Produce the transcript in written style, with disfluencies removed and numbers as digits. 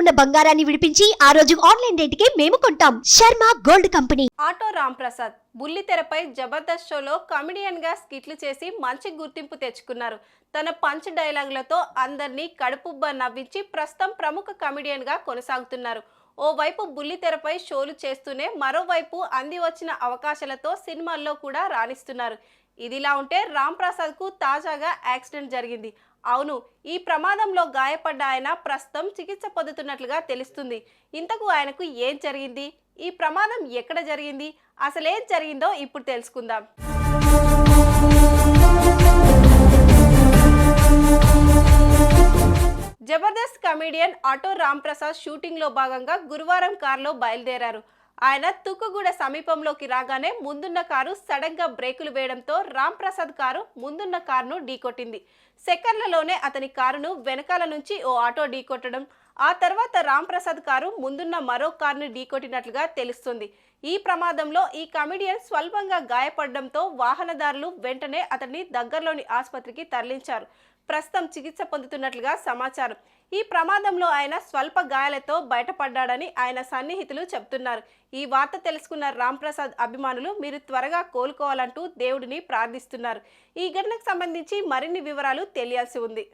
ఉన్న బంగారాన్ని విడిపించి ఆ రోజు ఆన్లైన్ రేటుకే మేము కొంటాం. Sharma gold company. Auto Ramprasad బుల్లితెరపై జబర్దస్త్ షోలో కమెడియన్ గా స్కిట్లు చేసి మంచి గుర్తింపు తెచ్చుకున్నారు. తన పంచ్ డైలాగులతో అందరినీ కడుపుబ్బ నవ్వించి ప్రస్తుతం ప్రముఖ కమెడియన్ గా కొనసాగుతున్నారు. ఓవైపు బుల్లితెరపై షోలు చేస్తూనే మరోవైపు అంది వచ్చిన అవకాశాలతో సినిమాల్లో కూడా రాణిస్తున్నారు. ఇదిలా ఉంటే రాంప్రసాద్ కు తాజాగా యాక్సిడెంట్ జరిగింది. అవును, ఈ ప్రమాదంలో గాయపడ్డ ఆయన ప్రస్తుతం చికిత్స పొందుతున్నట్లుగా తెలుస్తుంది. ఇంతకు ఆయనకు ఏం జరిగింది, ఈ ప్రమాదం ఎక్కడ జరిగింది, అసలేం జరిగిందో ఇప్పుడు తెలుసుకుందాం. Jabardasth comedian auto Ramprasad shooting లో భాగంగా గురువారం కారులో బయలుదేరారు. ఆయన తుక్కుగూడ సమీపంలోకి రాగానే ముందున్న కారు సడన్ గా బ్రేకులు వేయడంతో రాంప్రసాద్ కారు ముందున్న కారును ఢీకొట్టింది. సెకండ్లలోనే అతని కారును వెనకాల నుంచి ఓ ఆటో ఢీకొట్టడం, ఆ తర్వాత రాంప్రసాద్ కారు ముందున్న మరో కారును ఢీకొట్టినట్లుగా తెలుస్తుంది. ఈ ప్రమాదంలో ఈ కమెడియన్ స్వల్పంగా గాయపడడంతో వాహనదారులు వెంటనే అతన్ని దగ్గరలోని ఆసుపత్రికి తరలించారు. ప్రస్తుతం చికిత్స పొందుతున్నట్లుగా సమాచారం. ఈ ప్రమాదంలో ఆయన స్వల్ప గాయాలతో బయటపడ్డాడని ఆయన సన్నిహితులు చెబుతున్నారు. ఈ వార్త తెలుసుకున్న రాంప్రసాద్ అభిమానులు మీరు త్వరగా కోలుకోవాలంటూ దేవుడిని ప్రార్థిస్తున్నారు. ఈ ఘటనకు సంబంధించి మరిన్ని వివరాలు తెలియాల్సి ఉంది.